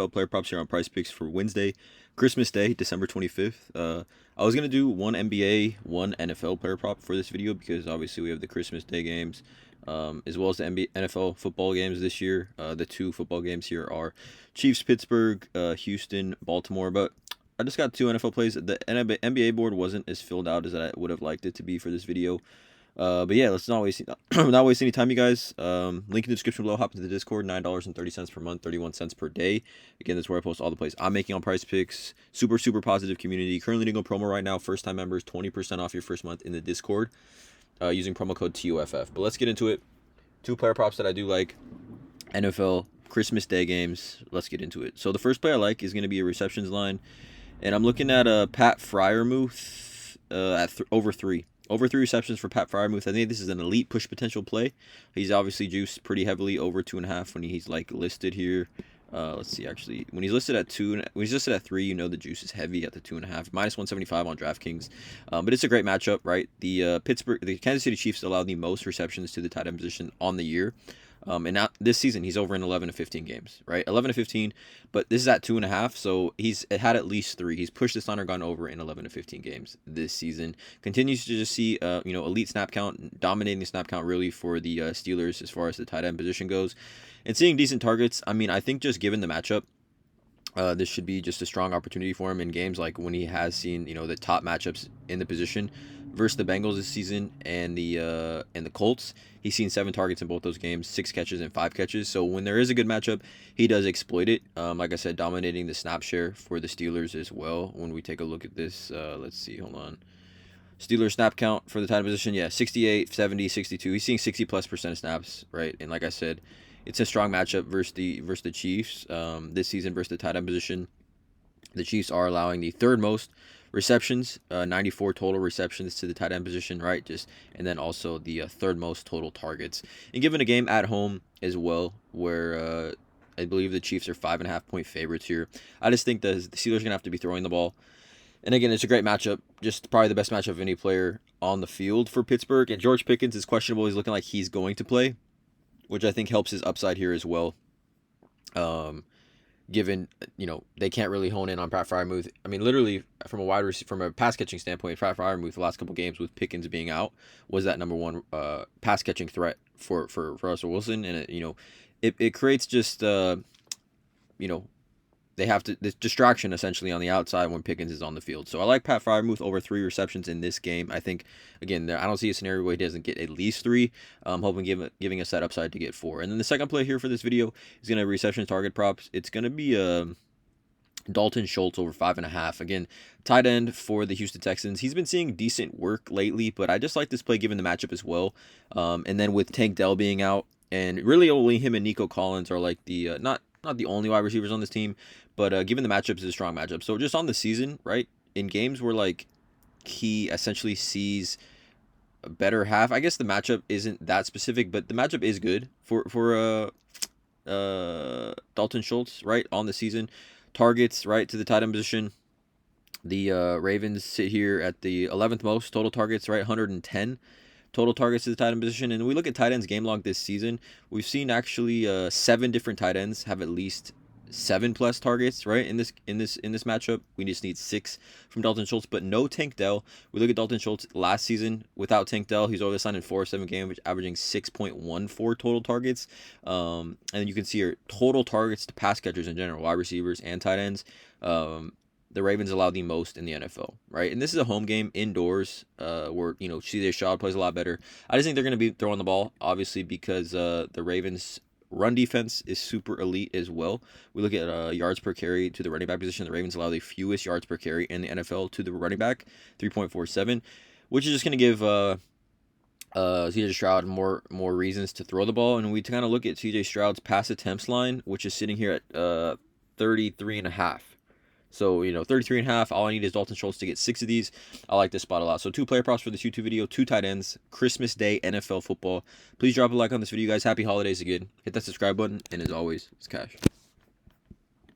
NFL player props here on PrizePicks for Wednesday, Christmas Day, December 25th. I was going to do one NBA, one NFL player prop for this video because obviously we have the Christmas Day games, as well as the NFL football games this year. The two football games here are Chiefs, Pittsburgh, Houston, Baltimore. But I just got two NFL plays. The NBA board wasn't as filled out as I would have liked it to be for this video. But yeah, let's not waste any time, you guys. Link in the description below. Hop into the Discord. $9.30 per month, 31 cents per day. Again, that's where I post all the plays I'm making on PrizePicks. Super positive community. Currently doing a promo right now. First time members, 20% off your first month in the Discord, using promo code TUFF. But let's get into it. Two player props that I do like. NFL Christmas Day games. Let's get into it. So the first play I like is going to be a receptions line, and I'm looking at Pat Freiermuth at over 3. Over 3 receptions for Pat Freiermuth. I think this is an elite push potential play. He's obviously juiced pretty heavily over 2.5 when he's like listed here. Let's see, actually, when he's listed at 2, when he's listed at 3, you know the juice is heavy at the 2.5. Minus 175 on DraftKings. But it's a great matchup, right? The Kansas City Chiefs allowed the most receptions to the tight end position on the year. And now this season he's over in 11 to 15 games, right? 11 to 15, but this is at 2.5, so he's had at least 3. He's pushed this on or gone over in 11 to 15 games this season. Continues to just see, elite snap count, dominating the snap count really for the Steelers as far as the tight end position goes, and seeing decent targets. I mean, I think just given the matchup, this should be just a strong opportunity for him in games like when he has seen, the top matchups in the position versus the Bengals this season and the Colts. He's seen 7 targets in both those games, 6 catches and 5 catches. So when there is a good matchup, he does exploit it. Like I said, dominating the snap share for the Steelers as well. When we take a look at this, let's see, hold on. Steelers snap count for the tight end position, yeah, 68, 70, 62. He's seeing 60+% of snaps, right? And like I said, it's a strong matchup versus the Chiefs this season versus the tight end position. The Chiefs are allowing the third most receptions, 94 total receptions to the tight end position, right? And then also the third most total targets. And given a game at home as well, where I believe the Chiefs are 5.5 point favorites here, I just think the Steelers are gonna have to be throwing the ball. And again, it's a great matchup, just probably the best matchup of any player on the field for Pittsburgh. And George Pickens is questionable. He's looking like he's going to play, which I think helps his upside here as well. Given, they can't really hone in on Pat Freiermuth. I mean, literally, from a pass catching standpoint, Pat Freiermuth the last couple games with Pickens being out was that number one pass catching threat for Russell Wilson, and it creates just they have this distraction essentially on the outside when Pickens is on the field. So I like Pat Freiermuth over 3 receptions in this game. I think, again, I don't see a scenario where he doesn't get at least 3. I'm hoping giving us that upside to get 4. And then the second play here for this video is going to reception target props. It's going to be Dalton Schultz over 5.5. Again, tight end for the Houston Texans. He's been seeing decent work lately, but I just like this play given the matchup as well. And then with Tank Dell being out, and really only him and Nico Collins are like the not the only wide receivers on this team, but given the matchups, is a strong matchup. So just on the season, right, in games where like he essentially sees a better half, I guess the matchup isn't that specific, but the matchup is good for Dalton Schultz, right, on the season. Targets, right, to the tight end position. The Ravens sit here at the 11th most total targets, right, 110 total targets to the tight end position. And we look at tight ends game log this season, we've seen actually 7 different tight ends have at least 7+ targets, right, in this matchup. We just need 6 from Dalton Schultz, but no Tank Dell. We look at Dalton Schultz last season without Tank Dell. He's over the line in 4 of 7 games, averaging 6.14 total targets. And you can see here total targets to pass catchers in general, wide receivers and tight ends. The Ravens allow the most in the NFL, right? And this is a home game indoors, where CJ Stroud plays a lot better. I just think they're going to be throwing the ball, obviously, because the Ravens' run defense is super elite as well. We look at yards per carry to the running back position. The Ravens allow the fewest yards per carry in the NFL to the running back, 3.47, which is just going to give CJ Stroud more reasons to throw the ball. And we kind of look at CJ Stroud's pass attempts line, which is sitting here at 33.5. So, 33.5. All I need is Dalton Schultz to get 6 of these. I like this spot a lot. So 2 player props for this YouTube video, 2 tight ends, Christmas Day NFL football. Please drop a like on this video, guys. Happy holidays again. Hit that subscribe button, and as always, it's cash.